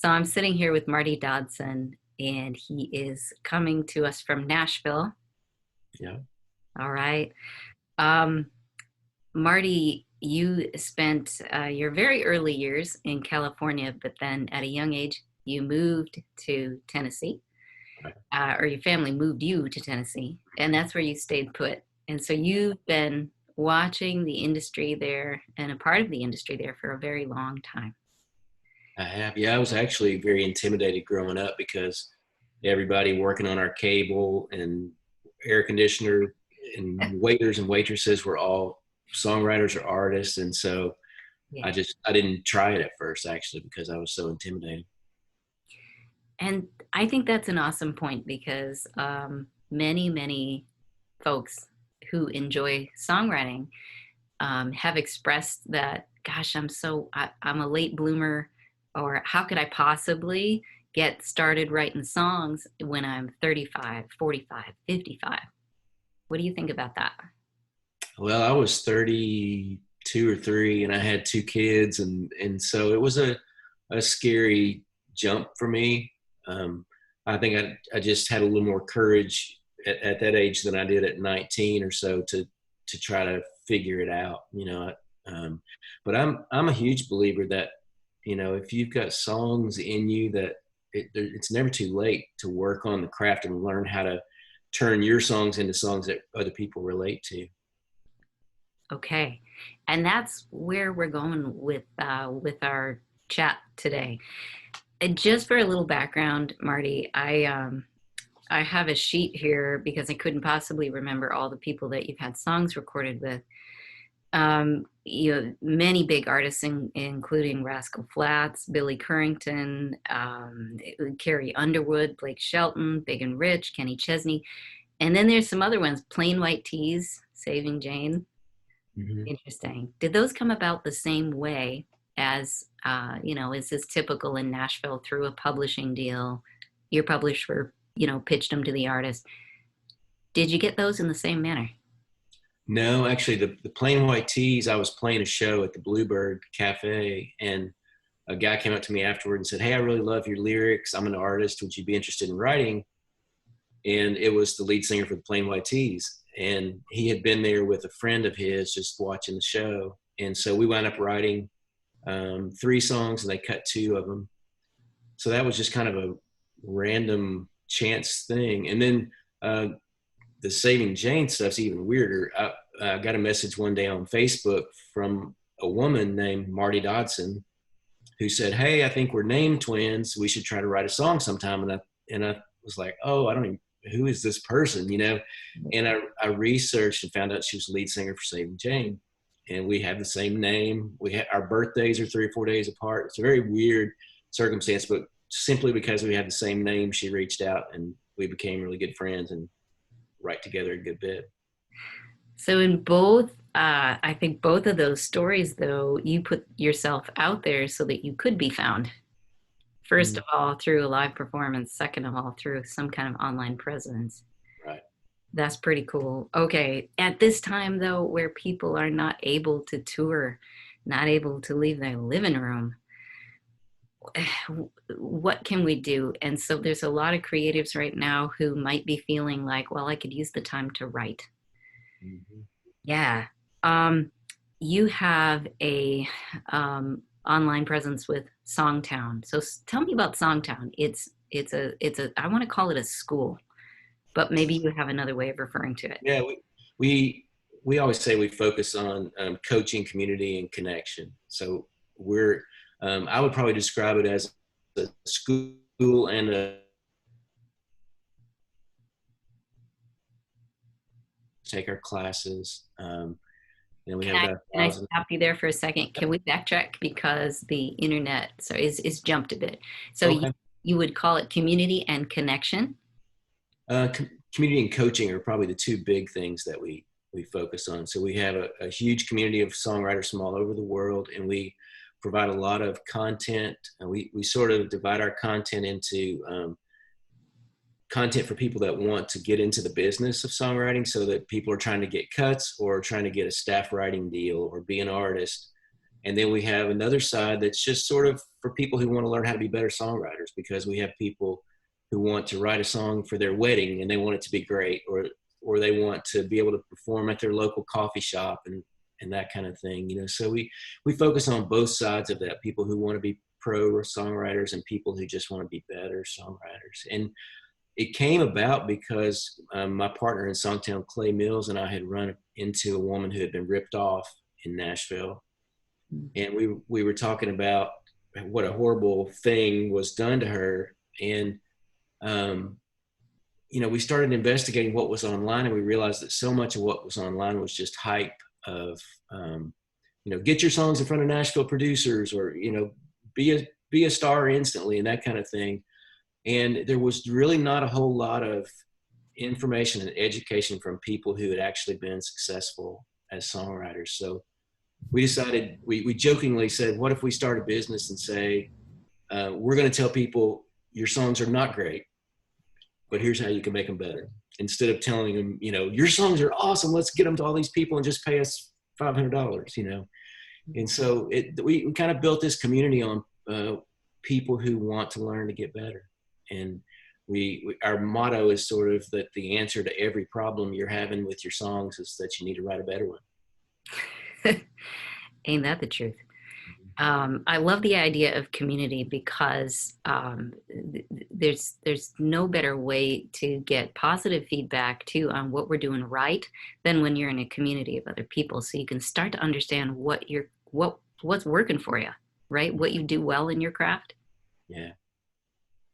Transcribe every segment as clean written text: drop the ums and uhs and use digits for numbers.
So I'm sitting here with Marty Dodson, and he is coming to us from Nashville. Yeah. All right. Um, Marty, you spent your very early years in California, but then at a young age, you moved to Tennessee, Right. or your family moved you to Tennessee, and that's where you stayed put. And so you've been watching the industry there and a part of the industry there for a very long time. I have. Yeah, I was actually very intimidated growing up because everybody working on our cable and air conditioner and waiters and waitresses were all songwriters or artists. And so Yeah. I didn't try it at first actually because I was so intimidated. And I think that's an awesome point because many folks who enjoy songwriting have expressed that, gosh, I'm a late bloomer, or how could I possibly get started writing songs when I'm 35, 45, 55? What do you think about that? Well, I was 32 or 3 and I had 2 kids and so it was a scary jump for me. Um, I think I just had a little more courage at that age than I did at 19 or so to try to figure it out, um, but I'm a huge believer that, if you've got songs in you that it's never too late to work on the craft and learn how to turn your songs into songs that other people relate to. Okay, and that's where we're going with our chat today. And just for a little background, Marty, I have a sheet here because I couldn't possibly remember all the people that you've had songs recorded with. Many big artists, including Rascal Flatts, Billy Currington, Carrie Underwood, Blake Shelton, Big and Rich, Kenny Chesney, and then there's some other ones, Plain White Tees, Saving Jane. Mm-hmm. Interesting. Did those come about the same way as, is this typical in Nashville through a publishing deal? Your publisher, pitched them to the artist. Did you get those in the same manner? No, actually, the Plain White Tees, I was playing a show at the Bluebird Cafe, and a guy came up to me afterward and said, "Hey, I really love your lyrics. I'm an artist. Would you be interested in writing?" And it was the lead singer for the Plain White Tees. And he had been there with a friend of his just watching the show. And so we wound up writing 3 songs and they cut 2 of them. So that was just kind of a random chance thing. And then the Saving Jane stuff's even weirder. I got a message one day on Facebook from a woman named Marty Dodson who said, "Hey, I think we're name twins. We should try to write a song sometime." And I was like, "Oh, I don't even, who is this person?" And I researched and found out she was the lead singer for Saving Jane. And we have the same name. Our birthdays are 3 or 4 days apart. It's a very weird circumstance, but simply because we had the same name, she reached out and we became really good friends and write together a good bit. So in both, I think both of those stories, though, you put yourself out there so that you could be found. First of all, through a live performance. Second of all, through some kind of online presence. Right. That's pretty cool. Okay. At this time, though, where people are not able to tour, not able to leave their living room, what can we do? And so there's a lot of creatives right now who might be feeling like, well, I could use the time to write. Mm-hmm. Yeah. You have a online presence with SongTown. So tell me about SongTown. I want to call it a school, but maybe you have another way of referring to it. Yeah, we always say we focus on coaching, community, and connection. So I would probably describe it as a school and take our classes. We have about Can I 1,000. stop you there for a second? Can we backtrack because the internet is jumped a bit. So Okay. you would call it community and connection? Community and coaching are probably the 2 big things that we focus on. So we have a huge community of songwriters from all over the world, and we provide a lot of content. And we sort of divide our content into content for people that want to get into the business of songwriting, so that people are trying to get cuts or trying to get a staff writing deal or be an artist. And then we have another side that's just sort of for people who want to learn how to be better songwriters, because we have people who want to write a song for their wedding and they want it to be great, or they want to be able to perform at their local coffee shop and that kind of thing, you know. So we focus on both sides of that, people who want to be pro songwriters and people who just want to be better songwriters. And it came about because my partner in SongTown, Clay Mills, and I had run into a woman who had been ripped off in Nashville. And we were talking about what a horrible thing was done to her. And, you know, we started investigating what was online, and we realized that so much of what was online was just hype of, you know, get your songs in front of Nashville producers, or, you know, be a star instantly, and that kind of thing. And there was really not a whole lot of information and education from people who had actually been successful as songwriters. So we decided, we jokingly said, what if we start a business and say, we're going to tell people your songs are not great, but here's how you can make them better. Instead of telling them, you know, your songs are awesome, let's get them to all these people and just pay us $500, you know. And so we kind of built this community on people who want to learn to get better. And our motto is sort of that the answer to every problem you're having with your songs is that you need to write a better one. Ain't that the truth? I love the idea of community because there's no better way to get positive feedback too on what we're doing right than when you're in a community of other people. So you can start to understand what's working for you, right? What you do well in your craft. Yeah.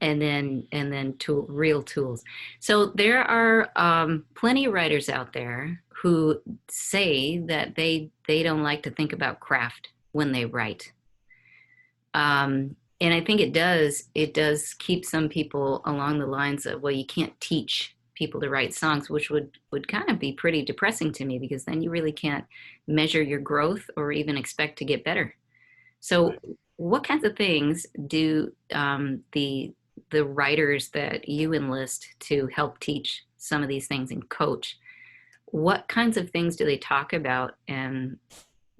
And then real tools. So there are plenty of writers out there who say that they don't like to think about craft when they write. And I think it does keep some people along the lines of, well, you can't teach people to write songs, which would kind of be pretty depressing to me, because then you really can't measure your growth or even expect to get better. So what kinds of things do the writers that you enlist to help teach some of these things and coach, what kinds of things do they talk about and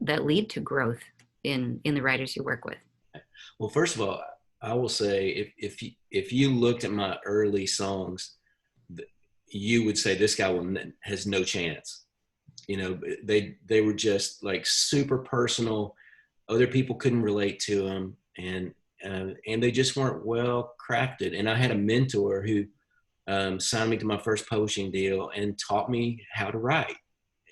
that lead to growth in the writers you work with? Well, first of all, I will say if you looked at my early songs, you would say this guy has no chance. You know, they were just like super personal. Other people couldn't relate to them, and they just weren't well crafted. And I had a mentor who signed me to my first publishing deal and taught me how to write,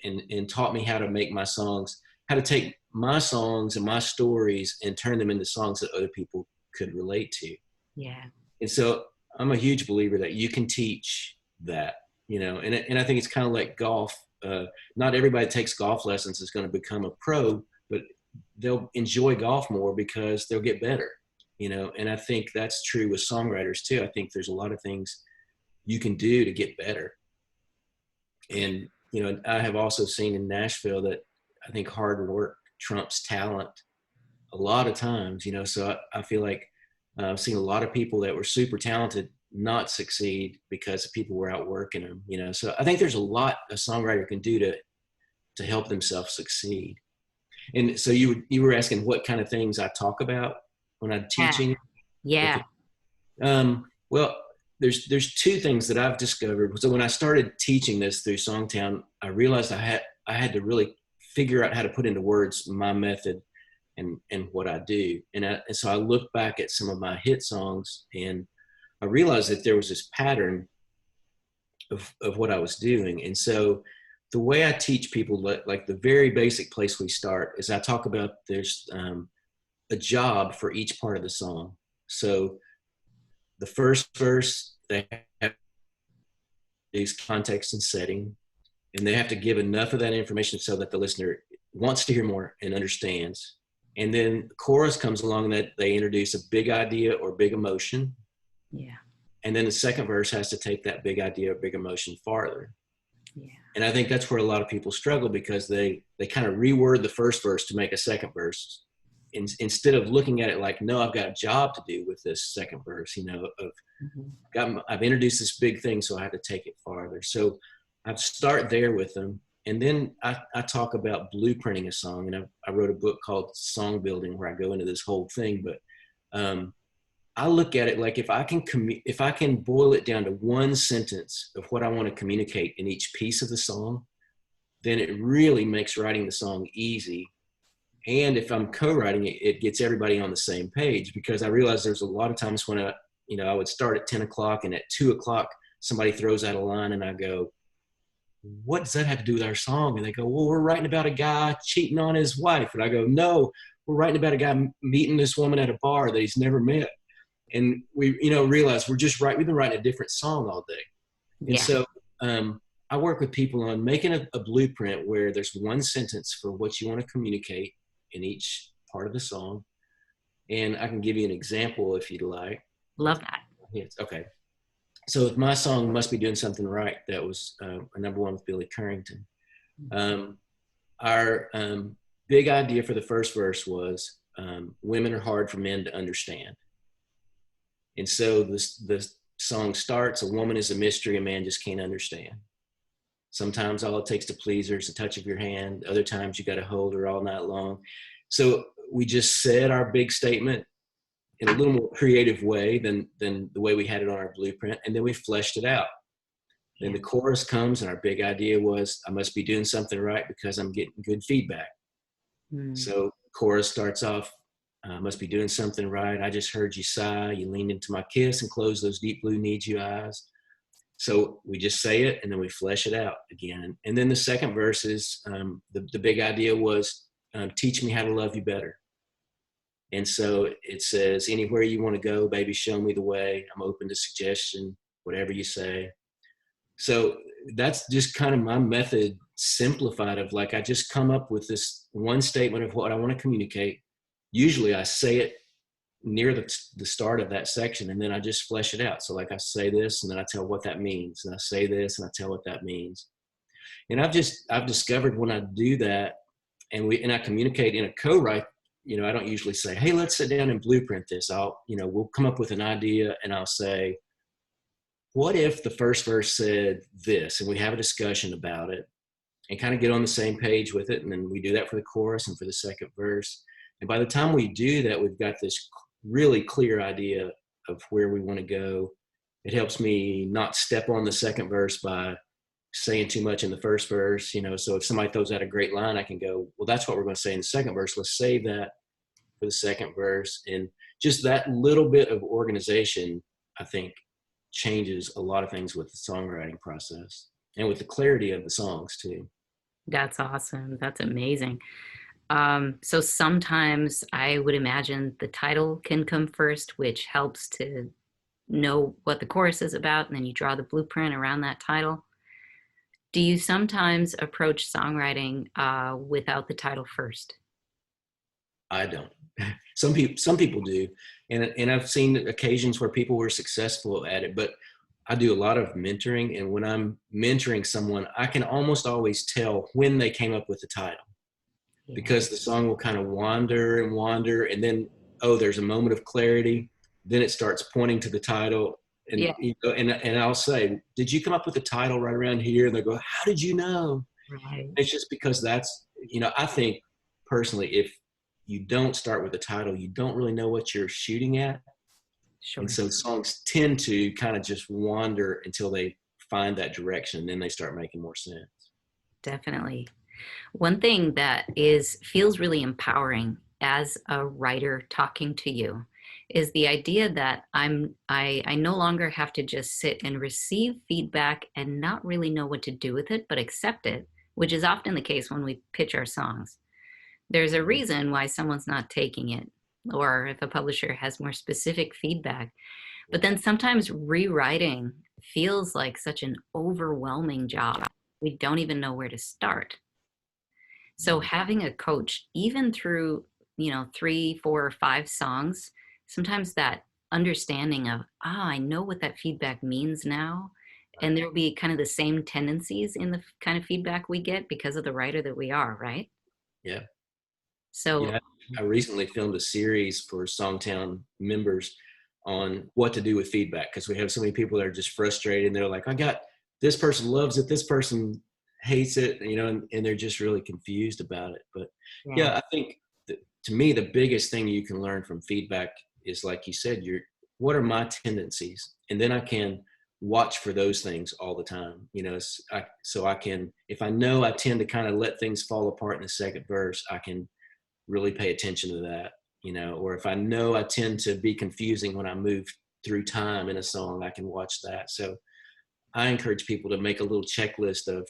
and taught me how to make my songs, how to take my songs and my stories and turn them into songs that other people could relate to. Yeah. And so I'm a huge believer that you can teach that, you know, and I think it's kind of like golf. Not everybody that takes golf lessons is going to become a pro, but they'll enjoy golf more because they'll get better, you know. And I think that's true with songwriters too. I think there's a lot of things you can do to get better. And, you know, I have also seen in Nashville that I think hard work trumps talent a lot of times, you know. So I feel like I've seen a lot of people that were super talented not succeed because people were outworking them, you know. So I think there's a lot a songwriter can do to help themselves succeed. And so you were asking what kind of things I talk about when I'm teaching. Yeah. Okay. Well, there's two things that I've discovered. So when I started teaching this through SongTown, I realized I had to really figure out how to put into words my method and what I do. And so I looked back at some of my hit songs, and I realized that there was this pattern of what I was doing. And so the way I teach people, like the very basic place we start is I talk about there's a job for each part of the song. So the first verse, they have these context and setting, and they have to give enough of that information so that the listener wants to hear more and understands. And then the chorus comes along that they introduce a big idea or big emotion. Yeah. And then the second verse has to take that big idea or big emotion farther. Yeah. And I think that's where a lot of people struggle, because they kind of reword the first verse to make a second verse, instead of looking at it like, no, I've got a job to do with this second verse, you know, I've introduced this big thing, so I have to take it farther. So I start there with them. And then I talk about blueprinting a song, and I wrote a book called Song Building where I go into this whole thing. But I look at it like if I can boil it down to one sentence of what I want to communicate in each piece of the song, then it really makes writing the song easy. And if I'm co-writing it, it gets everybody on the same page, because I realize there's a lot of times when I would start at 10 o'clock and at 2 o'clock, somebody throws out a line and I go, what does that have to do with our song? And they go, well, we're writing about a guy cheating on his wife. And I go, no, we're writing about a guy meeting this woman at a bar that he's never met. And we, realize we've been writing a different song all day. And Yeah. so I work with people on making a blueprint where there's one sentence for what you want to communicate in each part of the song. And I can give you an example if you'd like. Love that. Yes. Okay. So with my song, Must Be Doing Something Right, that was a #1 with Billy Currington. Our big idea for the first verse was women are hard for men to understand. And so the song starts, a woman is a mystery a man just can't understand. Sometimes all it takes to please her is a touch of your hand. Other times you got to hold her all night long. So we just said our big statement in a little more creative way than the way we had it on our blueprint. And then we fleshed it out. Then the chorus comes, and our big idea was, I must be doing something right because I'm getting good feedback. So chorus starts off, must be doing something right. I just heard you sigh. You leaned into my kiss and closed those deep blue need you eyes. So we just say it, and then we flesh it out again. And then the second verse is, the big idea was, teach me how to love you better. And so it says, anywhere you want to go, baby, show me the way. I'm open to suggestion, whatever you say. So that's just kind of my method simplified of like, I just come up with this one statement of what I want to communicate. Usually I say it near the start of that section, and then I just flesh it out. So like I say this, and then I tell what that means. And I say this, and I tell what that means. And I've discovered when I do that, and I communicate in a co-write, I don't usually say, hey, let's sit down and blueprint this. We'll come up with an idea, and I'll say, what if the first verse said this? And we have a discussion about it and kind of get on the same page with it. And then we do that for the chorus and for the second verse. And by the time we do that, we've got this really clear idea of where we want to go. It helps me not step on the second verse by saying too much in the first verse, so if somebody throws out a great line, I can go, well, that's what we're going to say in the second verse. Let's save that for the second verse. And just that little bit of organization, I think, changes a lot of things with the songwriting process and with the clarity of the songs too. That's awesome. That's amazing. So sometimes I would imagine the title can come first, which helps to know what the chorus is about, and then you draw the blueprint around that title. Do you sometimes approach songwriting without the title first? I don't. Some people do, and I've seen occasions where people were successful at it. But I do a lot of mentoring, and when I'm mentoring someone, I can almost always tell when they came up with the title, because the song will kind of wander, and then there's a moment of clarity. Then it starts pointing to the title. And, and I'll say, did you come up with the title right around here? And they go, how did you know? Right. It's just because that's, I think personally, if you don't start with the title, you don't really know what you're shooting at. Sure. And so songs tend to kind of just wander until they find that direction. And then they start making more sense. Definitely. One thing that feels really empowering as a writer talking to you is the idea that I no longer have to just sit and receive feedback and not really know what to do with it, but accept it, which is often the case when we pitch our songs. There's a reason why someone's not taking it, or if a publisher has more specific feedback. But then sometimes rewriting feels like such an overwhelming job. We don't even know where to start. So having a coach, even through, 3, 4, 5 songs, sometimes that understanding of, I know what that feedback means now. And there'll be kind of the same tendencies in the kind of feedback we get because of the writer that we are, right? Yeah. So I recently filmed a series for SongTown members on what to do with feedback, because we have so many people that are just frustrated, and they're like, this person loves it, this person hates it, and they're just really confused about it. But Yeah. yeah, I think that, to me, the biggest thing you can learn from feedback is, like you said, what are my tendencies? And then I can watch for those things all the time, so I can, if I know I tend to kind of let things fall apart in the second verse, I can really pay attention to that, or if I know I tend to be confusing when I move through time in a song, I can watch that. So I encourage people to make a little checklist of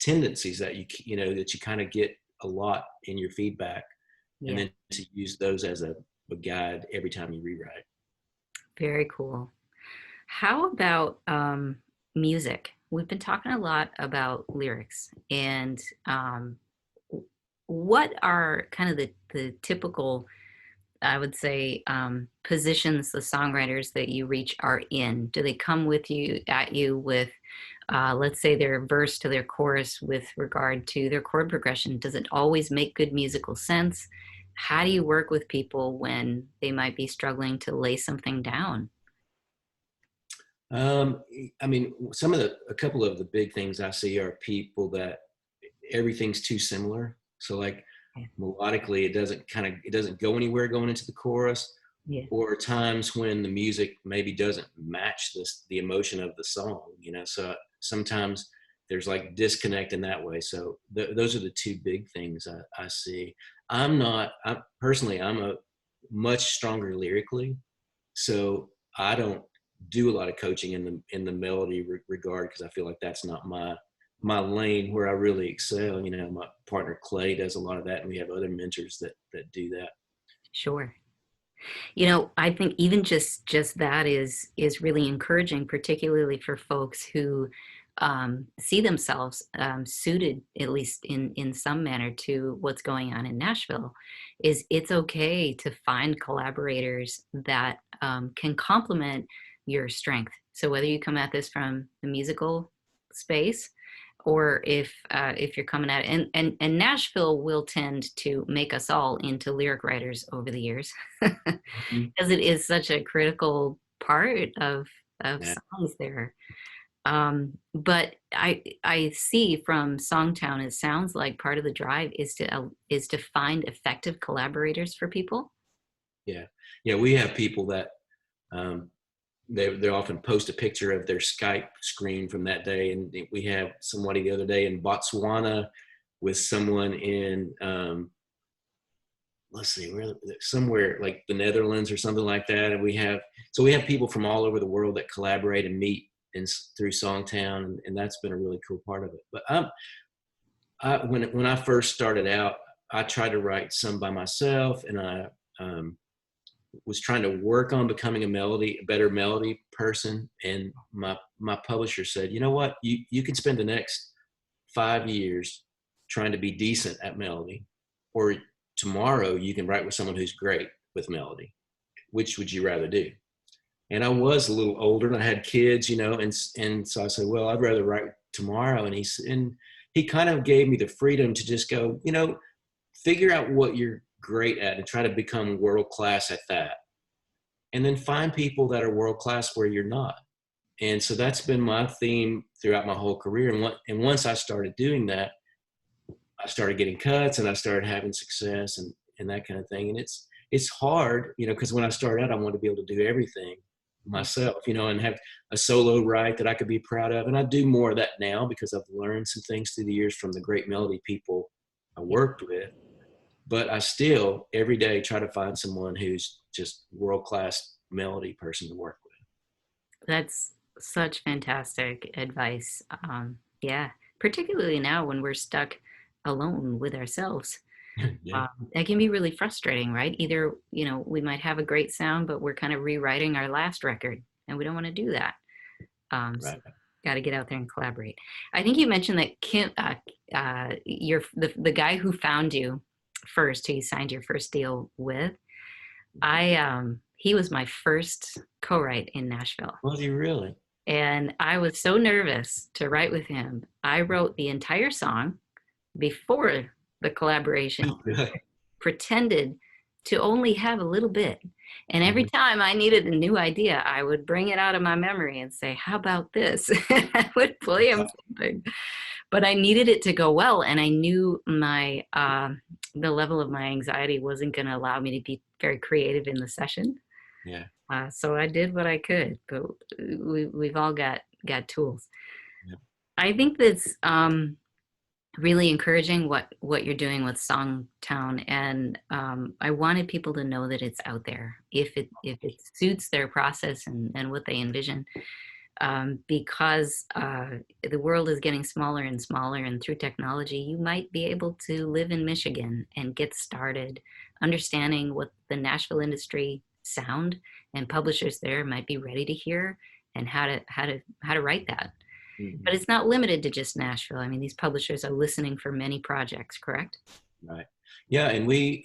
tendencies that that you kind of get a lot in your feedback, and Yeah. then to use those as a guide every time you rewrite. Very cool. How about music? We've been talking a lot about lyrics, and what are kind of the typical, I would say, positions the songwriters that you reach are in? Do they come with you at you with, let's say, their verse to their chorus with regard to their chord progression? Does it always make good musical sense? How do you work with people when they might be struggling to lay something down? Um, I mean, a couple of the big things I see are people that everything's too similar. So like Yeah. melodically, it doesn't go anywhere going into the chorus, Yeah. or times when the music maybe doesn't match the emotion of the song. So sometimes there's like disconnect in that way. So those are the two big things I see. Personally, I'm a much stronger lyrically, so I don't do a lot of coaching in the melody regard, because I feel like that's not my lane where I really excel. My partner Clay does a lot of that, and we have other mentors that do that. Sure. I think even just that is really encouraging, particularly for folks who see themselves suited, at least in some manner, to what's going on in Nashville. Is it's okay to find collaborators that can complement your strength. So whether you come at this from the musical space, or if you're coming at it, and Nashville will tend to make us all into lyric writers over the years, Mhm. because it is such a critical part of Yeah. songs there. But I see from Songtown, it sounds like part of the drive is to find effective collaborators for people. Yeah. Yeah. We have people that um, they often post a picture of their Skype screen from that day. And we have somebody the other day in Botswana with someone in, let's see, somewhere like the Netherlands or something like that. And we have people from all over the world that collaborate and meet through Songtown. And that's been a really cool part of it. But when I first started out, I tried to write some by myself, and I um, was trying to work on becoming a better melody person. And my publisher said, you know what, you can spend the next 5 years trying to be decent at melody, or tomorrow you can write with someone who's great with melody. Which would you rather do? And I was a little older and I had kids, and so I said, well, I'd rather write tomorrow. And he kind of gave me the freedom to just go, figure out what you're great at and try to become world class at that. And then find people that are world class where you're not. And so that's been my theme throughout my whole career. And once I started doing that, I started getting cuts and I started having success and that kind of thing. And it's hard, because when I started out, I wanted to be able to do everything Yeah. myself, and have a solo write that I could be proud of. And I do more of that now because I've learned some things through the years from the great melody people I worked with. But I still every day try to find someone who's just world-class melody person to work That's such fantastic advice. Yeah, particularly now when we're stuck alone with ourselves. with. Yeah. That can be really frustrating, right? Either, we might have a great sound, but we're kind of rewriting our last record, and we don't want to do that. So Right. got to get out there and collaborate. I think you mentioned that the guy who found you first, who you signed your first deal with. He was my first co-write in Nashville. Was he really? And I was so nervous to write with him. I wrote the entire song before the collaboration, Good. pretended to only have a little bit. And every Mhm. time I needed a new idea, I would bring it out of my memory and say, how about this? I would play him something. but I needed it to go well, and I knew my the level of my anxiety wasn't going to allow me to be very creative in the session. Yeah. So I did what I could, but we've all got tools. Yeah. I think that's really encouraging what you're doing with SongTown, and I wanted people to know that it's out there if it suits their process and what they envision, because the world is getting smaller and smaller, and through technology, you might be able to live in Michigan and get started understanding what the Nashville industry sound and publishers there might be ready to hear, and how to write that. Mm-hmm. But it's not limited to just Nashville. I mean, these publishers are listening for many projects, correct? Right. Yeah, and we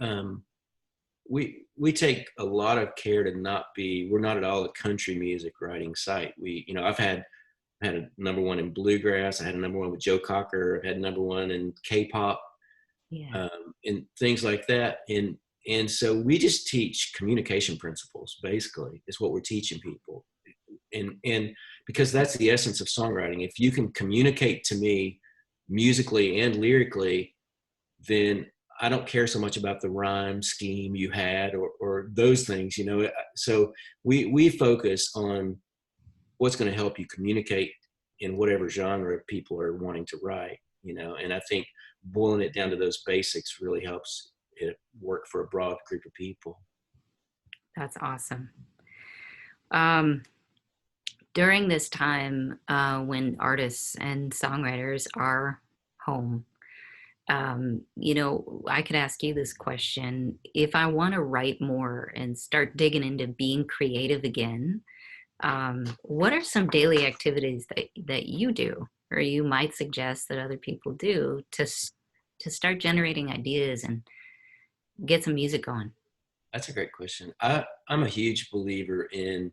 take a lot of care to not be. We're not at all a country music writing site. I've had a number one in bluegrass. I had a number one with Joe Cocker. I've had number one in K-pop, Yeah, and things like that. And so we just teach communication principles. Basically, is what we're teaching people. And because that's the essence of songwriting. If you can communicate to me musically and lyrically, then I don't care so much about the rhyme scheme you had or those things, So we focus on what's going to help you communicate in whatever genre people are wanting to write, and I think boiling it down to those basics really helps it work for a broad group of people. that's awesome. Um, During this time when artists and songwriters are home, I could ask you this question. If I want to write more and start digging into being creative again, what are some daily activities that you do or you might suggest that other people do to start generating ideas and get some music going? That's a great question. I'm a huge believer in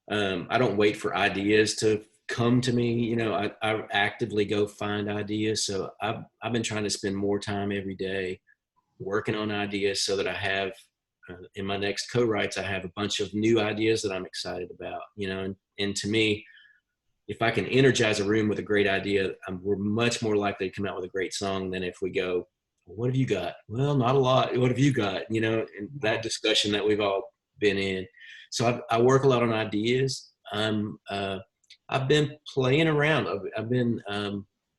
I don't wait for ideas to come to me. I actively go find ideas. So I've been trying to spend more time every day working on ideas so that I have in my next co-writes, I have a bunch of new ideas that I'm excited about, and to me, if I can energize a room with a great idea, we're much more likely to come out with a great song than if we go, what have you got? Well, not a lot. What have you got? And that discussion that we've all been in. So I work a lot on ideas. I've been playing around. I've been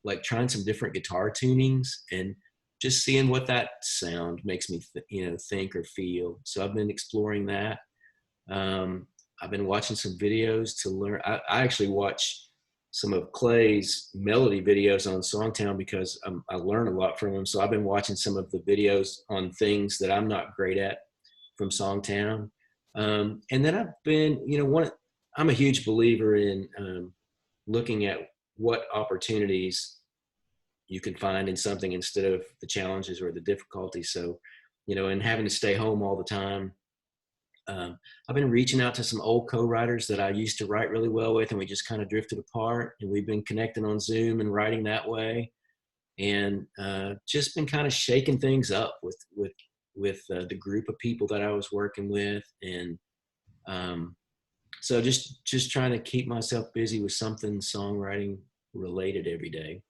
like trying some different guitar tunings and just seeing what that sound makes me, think or feel. So I've been exploring that. I've been watching some videos to learn. I actually watch some of Clay's melody videos on SongTown because I learn a lot from him. So I've been watching some of the videos on things that I'm not great at from SongTown. And then I've been, I'm a huge believer in looking at what opportunities you can find in something instead of the challenges or the difficulties. So, and having to stay home all the time. I've been reaching out to some old co-writers that I used to write really well with, and we just kind of drifted apart, and we've been connecting on Zoom and writing that way, and just been kind of shaking things up with the group of people that I was working with, and so just trying to keep myself busy with something songwriting related every day.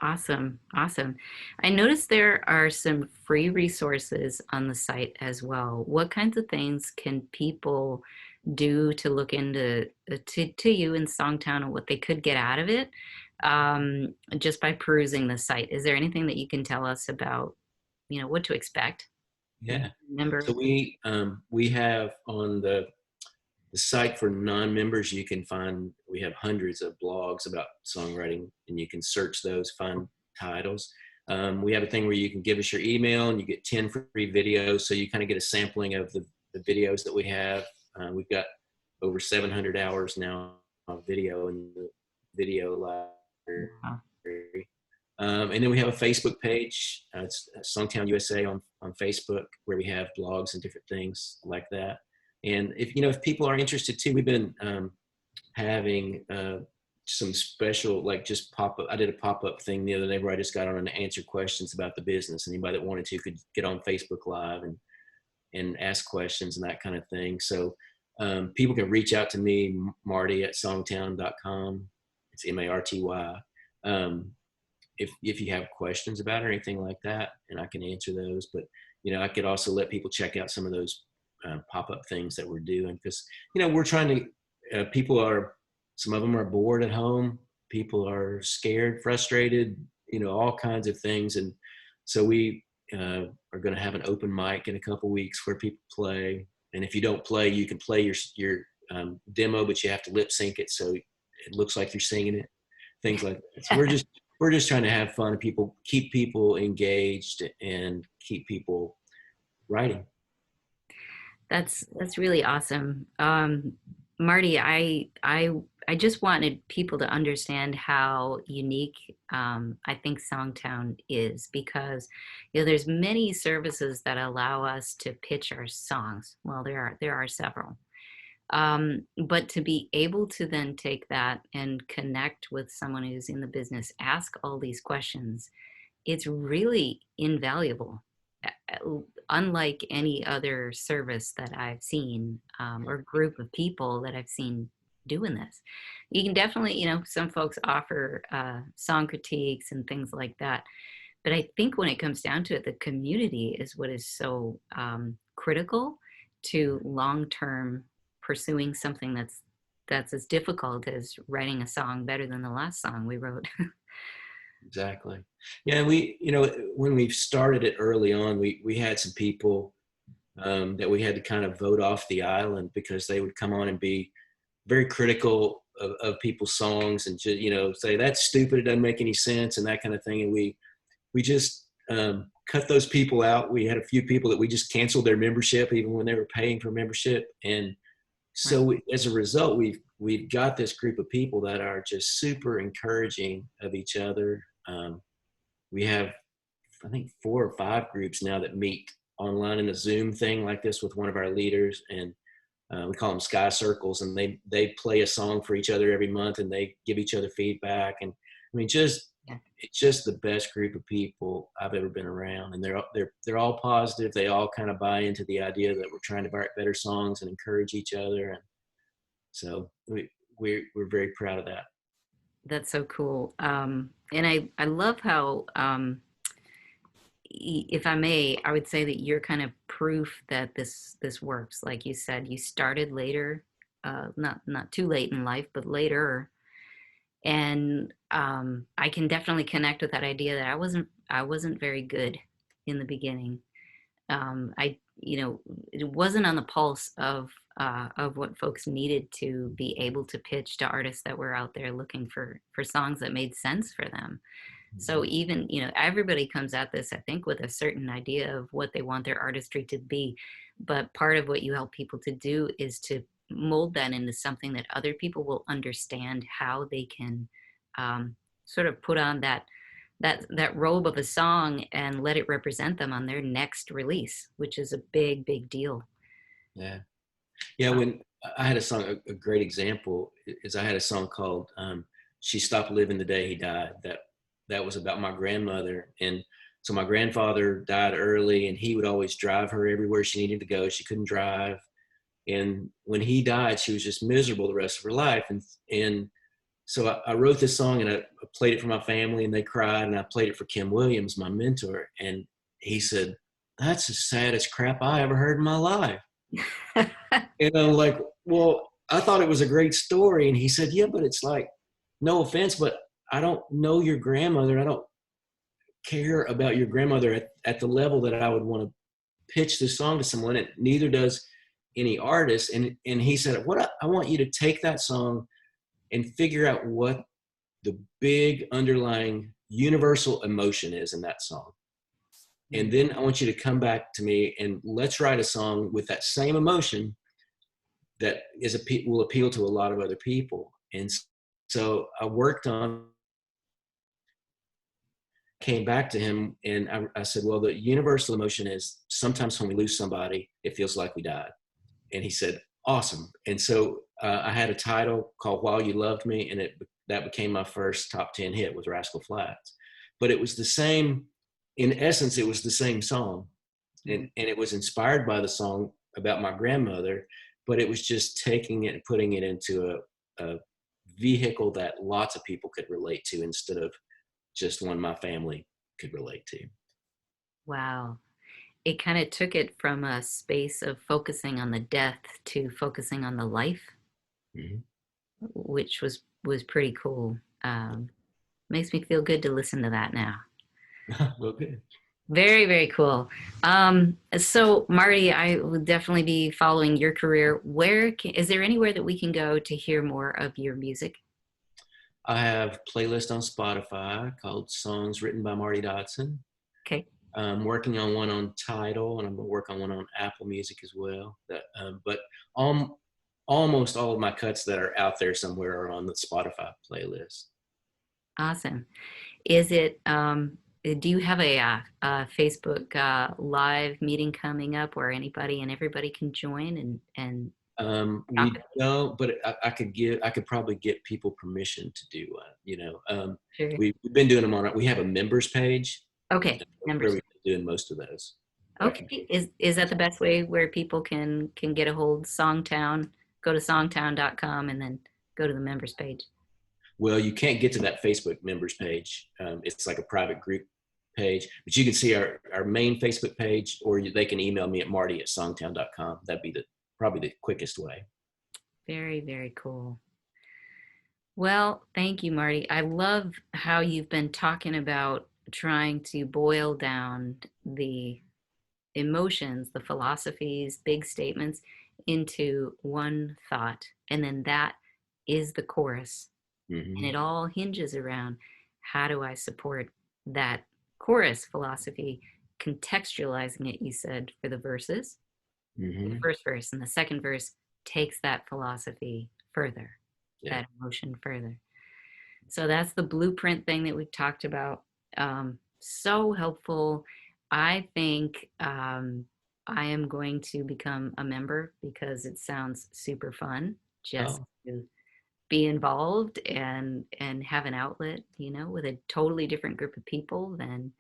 Awesome. Awesome. I noticed there are some free resources on the site as well. What kinds of things can people do to look into to you in SongTown and what they could get out of it just by perusing the site? Is there anything that you can tell us about, what to expect? Yeah. Remember? So we have on the site for non-members, we have hundreds of blogs about songwriting, and you can search those, find titles. We have a thing where you can give us your email and you get 10 free videos. So you kind of get a sampling of the videos that we have. We've got over 700 hours now of video in the video library. And then we have a Facebook page. It's SongTown USA on Facebook, where we have blogs and different things like that. And if people are interested too, we've been having some special, like just pop-up. I did a pop-up thing the other day where I just got on and answered questions about the business. Anybody that wanted to could get on Facebook Live and ask questions and that kind of thing. So people can reach out to me, Marty at songtown.com. It's MARTY. if you have questions about it or anything like that, and I can answer those. But I could also let people check out some of those pop-up things that we're doing, because we're trying to. Some of them are bored at home. People are scared, frustrated, all kinds of things, and so we are going to have an open mic in a couple weeks where people play. And if you don't play, you can play your demo, but you have to lip sync it so it looks like you're singing it. Things like that. So we're just trying to have fun and keep people engaged and keep people writing. That's really awesome. Marty, I just wanted people to understand how unique I think SongTown is, because there's many services that allow us to pitch our songs. Well, there are several. But to be able to then take that and connect with someone who's in the business, ask all these questions, it's really invaluable. Unlike any other service that I've seen, or group of people that I've seen doing this. You can definitely, some folks offer song critiques and things like that. But I think when it comes down to it, the community is what is so critical to long-term pursuing something that's as difficult as writing a song better than the last song we wrote. Exactly. Yeah, we, when we started it early on, we had some people that we had to kind of vote off the island because they would come on and be very critical of people's songs and just, say that's stupid, it doesn't make any sense, and that kind of thing. And we just cut those people out. We had a few people that we just canceled their membership even when they were paying for membership. And so as a result, we've got this group of people that are just super encouraging of each other. We have, I think, 4 or 5 groups now that meet online in a Zoom thing like this with one of our leaders, and we call them Sky Circles, and they play a song for each other every month, and they give each other feedback. And I mean, it's just the best group of people I've ever been around, and they're all positive. They all kind of buy into the idea that we're trying to write better songs and encourage each other, and so we're very proud of that. That's so cool. And I love how, if I may, I would say that you're kind of proof that this works. Like you said, you started later, not too late in life, but later. And I can definitely connect with that idea that I wasn't very good in the beginning. It wasn't on the pulse of what folks needed to be able to pitch to artists that were out there looking for songs that made sense for them. So even, everybody comes at this, I think, with a certain idea of what they want their artistry to be. But part of what you help people to do is to mold that into something that other people will understand how they can sort of put on that robe of a song and let it represent them on their next release, which is a big deal. Yeah. Yeah. When I had a song, a great example is I had a song called She Stopped Living the Day He Died. That was about my grandmother. And so my grandfather died early, and he would always drive her everywhere she needed to go. She couldn't drive. And when he died, she was just miserable the rest of her life. And so I wrote this song, and I played it for my family, and they cried. And I played it for Kim Williams, my mentor. And he said, "That's the saddest crap I ever heard in my life." And I'm like, well, I thought it was a great story. And he said, yeah, but it's like, no offense, but I don't know your grandmother. I don't care about your grandmother at the level that I would want to pitch this song to someone. And neither does any artist. And he said, I want you to take that song and figure out what the big underlying universal emotion is in that song. And then I want you to come back to me and let's write a song with that same emotion that will appeal to a lot of other people. And so I worked on, came back to him, and I said, well, the universal emotion is sometimes when we lose somebody, it feels like we died. And he said, awesome. And so I had a title called While You Loved Me, and that became my first top 10 hit with Rascal Flatts. But it was the same, in essence, it was the same song. And it was inspired by the song about my grandmother, but it was just taking it and putting it into a vehicle that lots of people could relate to instead of just one my family could relate to. Wow. It kind of took it from a space of focusing on the death to focusing on the life, Mm-hmm. which was pretty cool. Makes me feel good to listen to that now. Well, good. Very, very cool. So Marty, I will definitely be following your career. Is there anywhere that we can go to hear more of your music? I have a playlist on Spotify called Songs Written by Marty Dodson. Okay. I'm working on one on Tidal, and I'm going to work on one on Apple Music as well. But almost all of my cuts that are out there somewhere are on the Spotify playlist. Awesome. Is it, do you have a Facebook live meeting coming up where anybody and everybody can join and talk We with don't, but I could probably get people permission to do you? Sure. we've been doing them we have a members page Okay, where members. we've been doing most of those. But I can, Okay, is that the best way where people can get a hold Songtown? Go to songtown.com and then go to the members page. well, you can't get to that Facebook members page. It's like a private group page, but you can see our main Facebook page, or they can email me at marty@songtown.com. That'd be probably the quickest way. Very, very cool. Well, thank you, Marty. I love how you've been talking about trying to boil down the emotions, the philosophies, big statements into one thought. And then that is the chorus. And Mm-hmm. it all hinges around how do I support that chorus philosophy, contextualizing it, you said, for the verses. The Mm-hmm. first verse and the second verse takes that philosophy further, Yeah. that emotion further. So that's the blueprint thing that we've talked about. So helpful. I think I am going to become a member because it sounds super fun just Oh, to be involved and have an outlet, with a totally different group of people than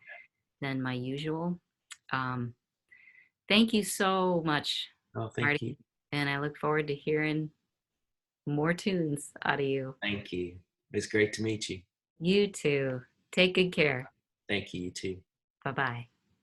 my usual. Um, Thank you so much, oh, thank you. Marty, and I look forward to hearing more tunes out of you. Thank you. It's great to meet you. You too. Take good care. Thank you, you too. Bye bye.